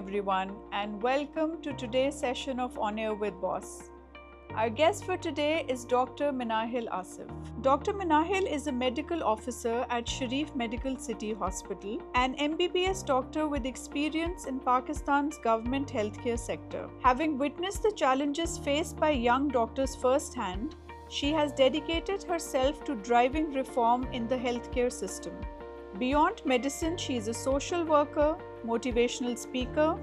everyone, and welcome to today's session of On Air with Boss. Our guest for today is Dr. Minahil Asif. Dr. Minahil is a medical officer at Sharif Medical City Hospital, an MBBS doctor with experience in Pakistan's government healthcare sector. Having witnessed the challenges faced by young doctors firsthand, she has dedicated herself to driving reform in the healthcare system. Beyond medicine, she is a social worker, motivational speaker,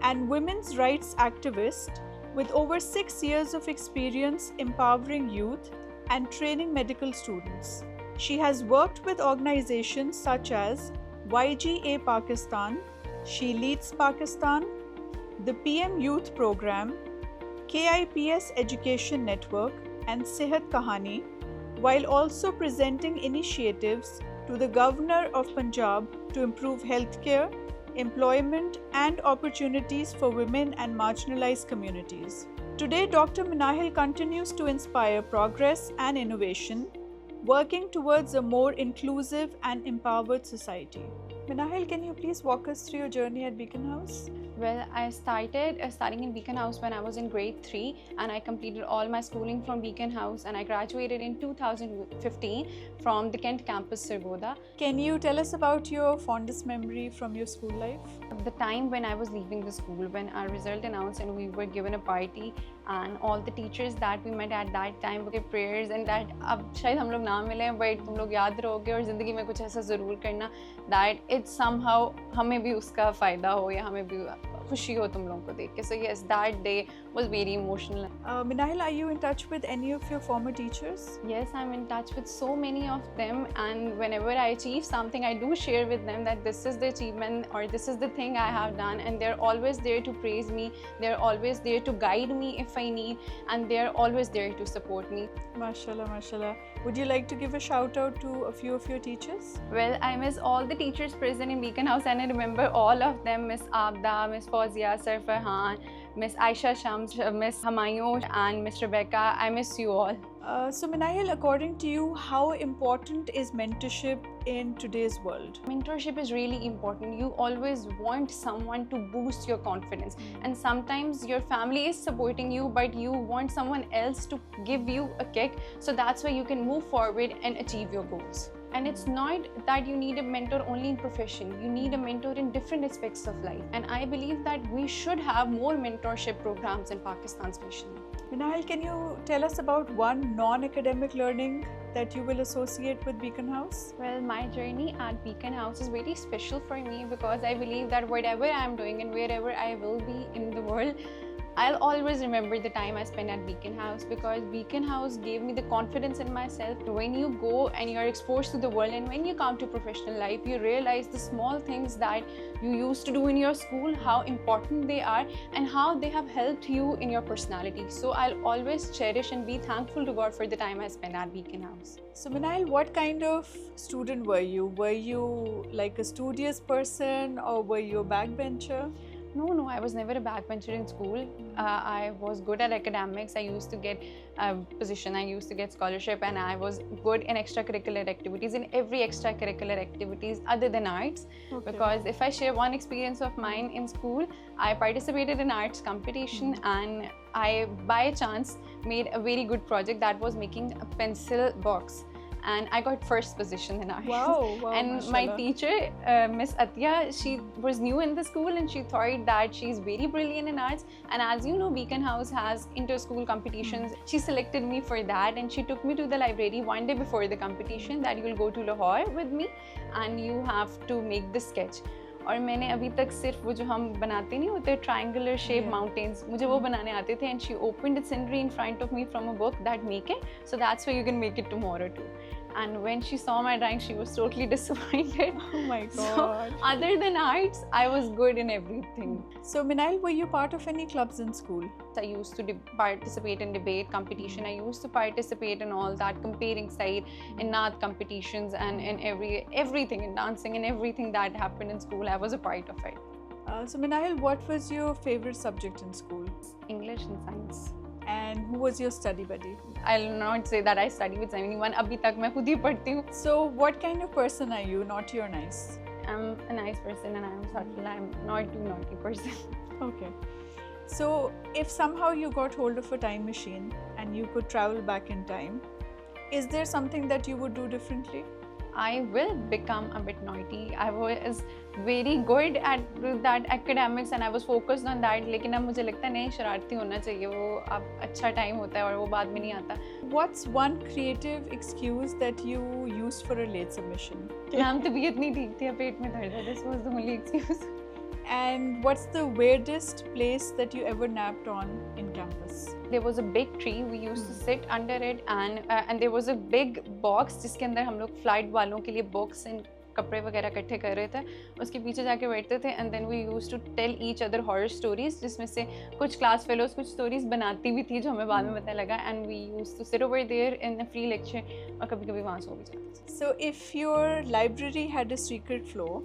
and women's rights activist with over 6 years of experience empowering youth and training medical students. She has worked with organizations such as YGA Pakistan, She Leads Pakistan, the PM Youth Program, KIPS Education Network, and Sehat Kahani, while also presenting initiatives to the Governor of Punjab to improve healthcare, employment, and opportunities for women and marginalized communities. Today, Dr. Minahil continues to inspire progress and innovation, working towards a more inclusive and empowered society. Minahil, can you please walk us through your journey at Beacon House? Well, I started studying in Beacon House when I was in grade 3, and I completed all my schooling from Beacon House, and I graduated in 2015 from the Kent campus, Sargodha. Can you tell us about your fondest memory from your school life? The time when I was leaving the school, when our result announced and we were given a party, and all the teachers that we met at that time gave prayers and that अब शायद हम लोग ना मिले but तुम लोग याद रहोगे और ज़िंदगी में कुछ ऐसा ज़रूर करना that it somehow हमें भी उसका फ़ायदा हो या हमें भी खुशी हो तुम लोगों को देख के. So yes, that day was very emotional. Minahil, are you in touch with any of your former teachers? Yes, I'm in touch with so many of them, and whenever I achieve something, I do share with them that this is the achievement or this is the thing I have done, and they're always there to praise me. They're always there to guide me if I need, and they're always there to support me. Mashallah, mashallah. Would you like to give a shout out to a few of your teachers? Well, I miss all the teachers present in Beacon House, and I remember all of them: Miss Abda, Miss Fawzia, Sir Farhan, Miss Aisha Shams, Miss Hamayon, and Miss Rebecca. I miss you all. So Minahil, according to you, how important is mentorship in today's world? Mentorship is really important. You always want someone to boost your confidence, and sometimes your family is supporting you, but you want someone else to give you a kick, so that's why you can move forward and achieve your goals. And it's not that you need a mentor only in profession, you need a mentor in different aspects of life. And I believe that we should have more mentorship programs in Pakistan especially. Minahil, can you tell us about one non-academic learning that you will associate with Beacon House? Well, my journey at Beacon House is very special for me because I believe that whatever I'm doing and wherever I will be in the world, I'll always remember the time I spent at Beacon House, because Beacon House gave me the confidence in myself. When you go and you're exposed to the world, and when you come to professional life, you realize the small things that you used to do in your school, how important they are and how they have helped you in your personality. So I'll always cherish and be thankful to God for the time I spent at Beacon House. So Minahil, what kind of student were you? Were you like a studious person or were you a backbencher? No, I was never a backbencher in school. I was good at academics. I used to get a position, I used to get scholarship, and I was good in extracurricular activities, in every extracurricular activities other than arts. Okay. Because if I share one experience of mine in school, I participated in arts competition and I by chance made a very good project that was making a pencil box. And I got first position in arts. Wow, And mashallah. my teacher, Miss Atya, she was new in the school and she thought that she's very brilliant in arts. And as you know, Beacon House has inter-school competitions. She selected me for that, and she took me to the library one day before the competition that you will go to Lahore with me and you have to make the sketch. और मैंने अभी तक सिर्फ वो जो हम बनाते नहीं होते triangular shape mountains, मुझे वो बनाने आते थे, and she opened the scenery in front of me from a book that make it, so that's why you can make it tomorrow too. And when she saw my drawing, she was totally disappointed. Oh my God. So other than arts, I was good in everything. So Minahil, were you part of any clubs in school? I used to participate in debate competition. I used to participate in all that comparing side, in Naat competitions, and in everything, in dancing and everything that happened in school. I was a part of it. So Minahil, what was your favorite subject in school? English and science. And who was your study buddy? I'll not say that I study with anyone. अभी तक मैं खुद ही पढ़ती हूँ. So what kind of person are you? Naughty or nice? I'm a nice person and I'm subtle. I'm not too naughty person. Okay. So, if somehow you got hold of a time machine and you could travel back in time, is there something that you would do differently? I will become a bit naughty. I was very good at that academics and I was focused on that. लेकिन अब मुझे लगता है नहीं, शरारती होना चाहिए, वो अब अच्छा टाइम होता है और वो बाद में नहीं आता. What's one creative excuse that you used for a late submission? Ma'am तबीयत नहीं ठीक थी, पेट में दर्द है. This was the only excuse. And what's the weirdest place that you ever napped on in campus? There was a big tree. We used to sit under it, and there was a big box जिसके अंदर हम लोग flight वालों के लिए books and कपड़े वगैरह इकट्ठे कर रहे थे. उसके पीछे जाके बैठते थे and then we used to tell each other horror stories, जिसमें से कुछ class fellows कुछ stories बनाती भी थी जो हमें बाद में पता लगा, and we used to sit over there in a free lecture और कभी-कभी वहाँ सो भी जाते थे. So if your library had a secret floor,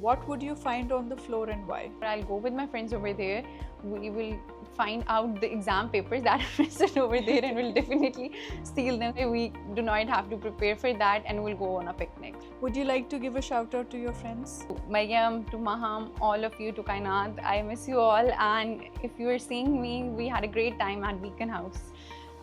what would you find on the floor and why? I'll go with my friends over there. We will find out the exam papers that are present over there and we'll definitely steal them. We do not have to prepare for that and we'll go on a picnic. Would you like to give a shout out to your friends? To Maryam, to Maham, all of you, to Kainat, I miss you all, and if you are seeing me, we had a great time at Beacon House.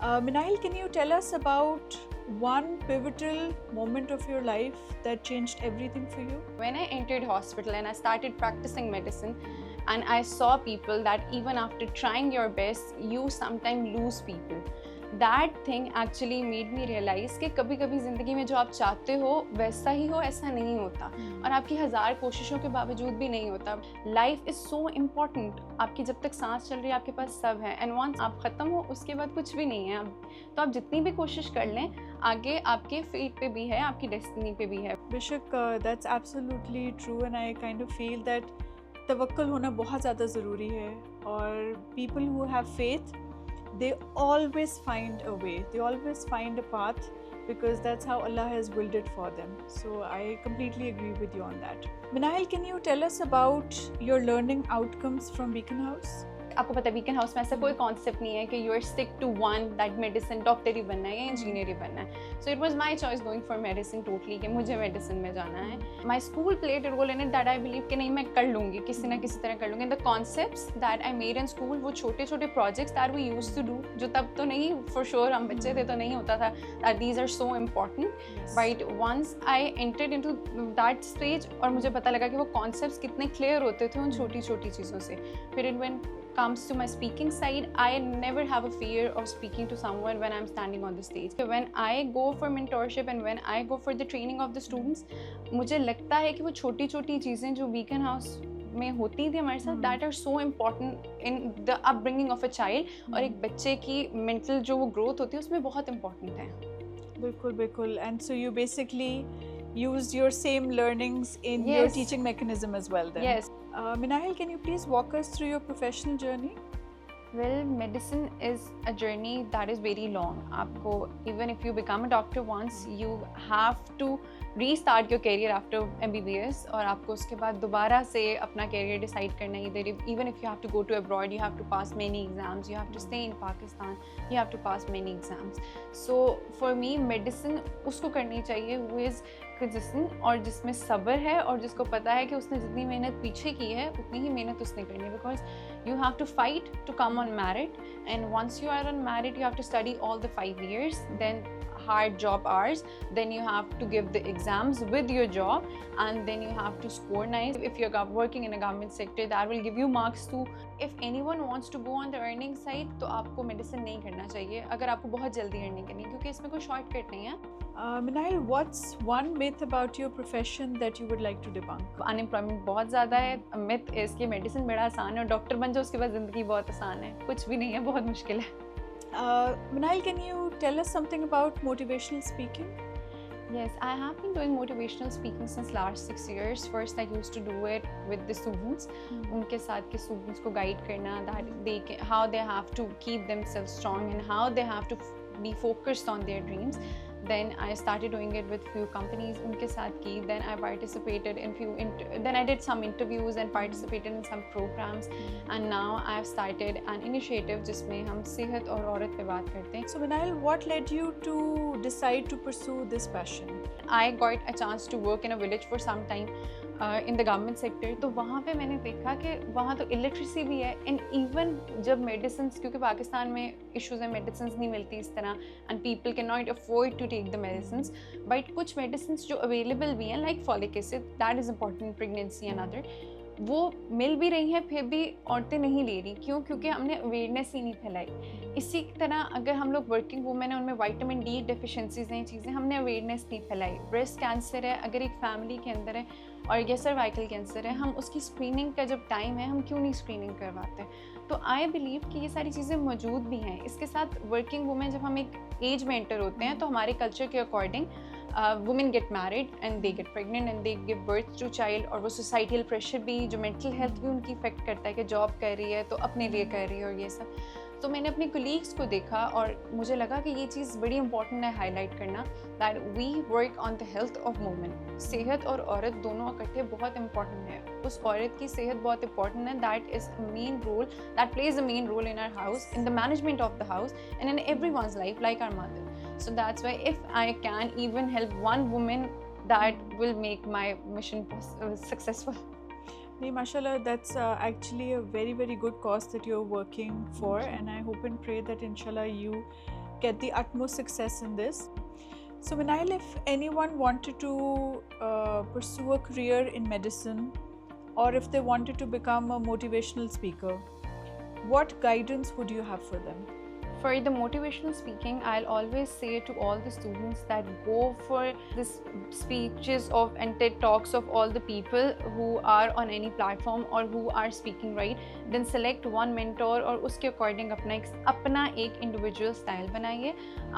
Minahil, can you tell us about one pivotal moment of your life that changed everything for you? When I entered hospital and I started practicing medicine, and I saw people that even after trying your best, you sometimes lose people. That thing actually made me realize कि कभी-कभी ज़िंदगी में जो आप चाहते हो वैसा ही हो, ऐसा नहीं होता, और आपकी हज़ार कोशिशों के बावजूद भी नहीं होता. Life is so important. आपकी जब तक सांस चल रही है आपके पास सब है, and once आप ख़त्म हो उसके बाद कुछ भी नहीं है. तो आप जितनी भी कोशिश कर लें, आगे आपके फेट पे भी है, आपकी डेस्टिनी पे भी है. बेशक, that's absolutely true, and I kind of feel that तवक्कुल होना बहुत ज़्यादा ज़रूरी है, और people who have faith, they always find a way, they always find a path, because that's how Allah has willed it for them. So I completely agree with you on that. Minahil, can you tell us about your learning outcomes from Beacon House? आपको पता है beacon house में ऐसा कोई concept नहीं है कि you are stick to one that medicine, doctor ही बनना है या इंजीनियर ही बनना है. So it was my choice going for medicine totally, कि मुझे मेडिसिन में जाना है. My school played a role in it that I believe कि नहीं मैं कर लूँगी, किसी ना किसी तरह कर लूँगी. The concepts that I made in school, वो छोटे छोटे projects that we used to do, जो तब तो नहीं, फॉर श्योर हम बच्चे थे तो नहीं होता था, that these are so important. But once I entered into that stage और मुझे पता लगा कि वो कॉन्सेप्ट्स कितने क्लियर होते थे उन छोटी छोटी चीज़ों से. फिर it when comes to my speaking side, I never have a fear of speaking to someone when I'm standing on the stage. So when I go for mentorship and when I go for the training of the students, मुझे लगता है कि वो छोटी छोटी चीज़ें जो beacon house में होती थी हमारे साथ, that are so important in the upbringing of a child, और एक बच्चे की mental जो वो growth होती है उसमें बहुत important है. बिल्कुल बिल्कुल. And so you basically used your same learnings in Yes. your teaching mechanism as well then? Yes. Minahil, can you please walk us through your professional journey? Well, medicine is a journey that is very long. आपको, even if you become a doctor once, you have to restart your career after MBBS, और आपको उसके बाद दोबारा से अपना career decide करना है. Either even if you have to go to abroad, you have to pass many exams. You have to stay in Pakistan. You have to pass many exams. So for me, medicine उसको करनी चाहिए who is consistent और जिसमें सब्र है और जिसको पता है कि उसने जितनी मेहनत पीछे की है उतनी ही मेहनत उसने करनी है. Because you have to fight to come on merit, and once you are on merit, you have to study all the 5 years, then hard job hours, then you have to give the exams with your job, and then you have to score nice. If you're working in a government sector, that will give you marks too. If anyone wants to go on the earning side, तो आपको medicine नहीं करना चाहिए अगर आपको बहुत जल्दी earning करनी है, क्योंकि इसमें कोई shortcut नहीं है. Minahil, what's one myth about your profession that you would like to debunk? Unemployment बहुत ज़्यादा है. Myth is कि medicine बड़ा आसान है और डॉक्टर बन जाओ उसके बाद ज़िंदगी बहुत आसान है. कुछ भी नहीं है, बहुत मुश्किल है. Minahil, can you tell us something about motivational speaking? Yes, I have been doing motivational speaking since last 6 years. First, I used to do it with the students. उनके साथ के students को guide करना, that they can, how they have to keep themselves strong and how they have to be focused on their dreams. Then I started doing it with few companies. उनके साथ की. Then I participated in few. Then I did some interviews and participated in some programs. And now I have started an initiative जिसमें हम सेहत और औरत पे बात करते हैं. So Minahil, what led you to decide to pursue this passion? I got a chance to work in a village for some time. In the government sector, तो वहाँ पे मैंने देखा कि वहाँ तो इलिटरेसी भी है, एंड इवन जब मेडिसिन, क्योंकि पाकिस्तान में इश्यूज है, मेडिसिन नहीं मिलती इस तरह, and people can not afford to take the medicine, but कुछ मेडिसिन जो अवेलेबल भी हैं like folic acid, that is important pregnancy and other, वो मिल भी रही हैं, फिर भी औरतें नहीं ले रही। क्यों? क्योंकि हमने अवेयरनेस ही नहीं फैलाई। इसी तरह अगर हम लोग वर्किंग वूमेन हैं, उनमें विटामिन डी डेफिशिएंसीज हैं, चीज़ें हमने अवेयरनेस नहीं फैलाई। ब्रेस्ट कैंसर है, अगर एक फैमिली के अंदर है, और या सर्वाइकल कैंसर है, हम उसकी स्क्रीनिंग का जब टाइम है, हम क्यों नहीं स्क्रीनिंग करवाते? तो आई बिलीव कि ये सारी चीज़ें मौजूद भी हैं। इसके साथ वर्किंग वूमेन जब हम एक एज में एंटर होते हैं, तो हमारे कल्चर के according women get married and they get pregnant and they give birth to child, और वो सोसाइटल प्रेशर भी, जो मेंटल हेल्थ भी उनकी इफेक्ट करता है कि जॉब कर रही है तो अपने लिए कर रही है और ये सब। तो मैंने अपने कोलीग्स को देखा और मुझे लगा कि ये चीज़ बड़ी इंपॉर्टेंट है हाईलाइट करना, that we work on the health of women. सेहत और औरत दोनों इकट्ठे बहुत इंपॉर्टेंट है। उस औरत की सेहत बहुत इंपॉर्टेंट है, that is a main role, that plays a main role in our house, in the management of the house and in everyone's life, like our mother. So that's why if I can even help one woman, that will make my mission successful. Nee, mashallah, that's actually a very, very good cause that you're working for, and I hope and pray that inshallah you get the utmost success in this. So Minahil, if anyone wanted to pursue a career in medicine, or if they wanted to become a motivational speaker, what guidance would you have for them? For the motivational speaking, I'll always say to all the students that go for this speeches of and TED Talks of all the people who are on any platform or who are speaking, right? Then select one mentor और उसके according अपना एक individual style बनाइए।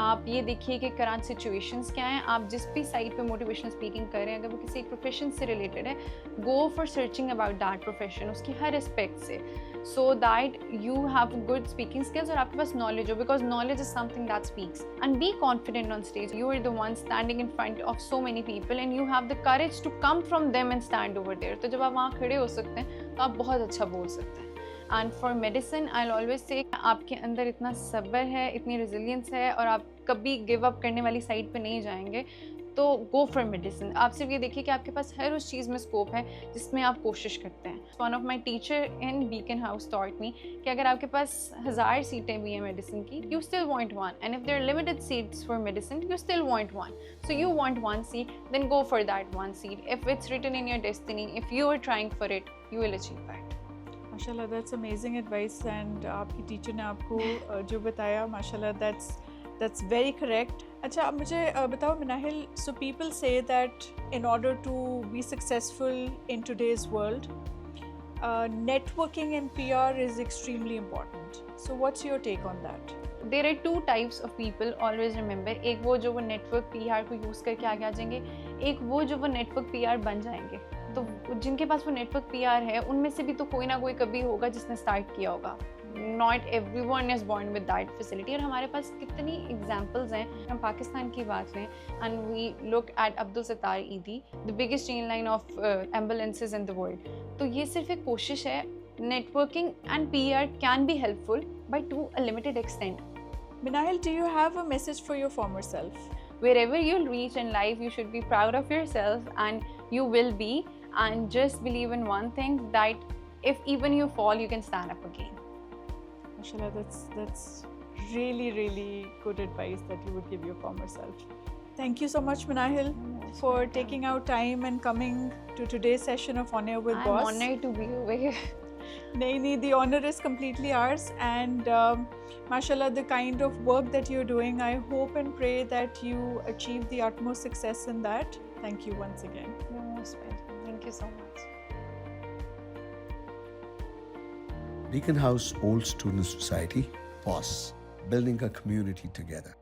आप ये देखिए कि current situations क्या हैं, आप जिस भी साइड पे मोटिवेशनल स्पीकिंग कर रहे हैं, अगर वो किसी एक प्रोफेशन से रिलेटेड है, go for searching about that profession, उसकी हर एस्पेक्ट से, so that you have good speaking skills और आपके पास नॉलेज हो, because knowledge is something that speaks. And be confident on stage. You are the one standing in front of so many people and you have the courage to come from them and stand over there. तो जब आप वहाँ खड़े हो सकते हैं तो आप बहुत अच्छा बोल सकते हैं. And for medicine, I'll always say आपके अंदर इतना सब्र है, इतनी resilience है और आप कभी give up करने वाली साइड पे नहीं जाएंगे, तो गो फॉर मेडिसिन। आप सिर्फ ये देखिए कि आपके पास हर उस चीज़ में स्कोप है जिसमें आप कोशिश करते हैं। One of my teacher in beacon house taught me कि अगर आपके पास 1000 सीटें भी हैं मेडिसिन की, you still want one, and if there are limited seats for medicine, you still want one, so you want one seat, then go for that one seat. If it's written in your destiny, if you are trying for it, you will achieve that. माशाल्लाह, that's amazing advice, and आपकी teacher ने आपको जो बताया, माशाल्लाह, that's very correct. अच्छा, अब मुझे बताओ Minahil, so people say that in order to be successful in today's world, networking and PR is extremely important. So what's your take on that? There are two types of people, always remember. एक वो जो वो network PR को use करके आगे आ जाएंगे, एक वो जो वो नेटवर्क PR बन जाएंगे। तो जिनके पास वो नेटवर्क PR है, उनमें से भी तो कोई ना कोई कभी होगा जिसने स्टार्ट किया होगा। Not everyone is born with that facility. और हमारे पास कितनी एग्जाम्पल्स हैं। हम पाकिस्तान की बात लें, and we look at Abdul Sattar ED, the biggest chain line of ambulances in the world. तो ये सिर्फ एक कोशिश है। Networking and PR can be helpful, but to a limited extent. Minahil, do you have a message for your former self? Wherever you'll reach in life, you should be proud of yourself, and you will be. And just believe in one thing, that if even you fall, you can stand up again. Mashallah, that's really, really good advice that you would give your former self. Thank you so much, Minahil, for taking out time and coming to today's session of On Air with Boss. I'm honored to be over here. Naini, the honor is completely ours, and mashallah, the kind of work that you're doing, I hope and pray that you achieve the utmost success in that. Thank you once again. You're most welcome. Thank you so much. Beacon House Old Student Society, BOSS, building a community together.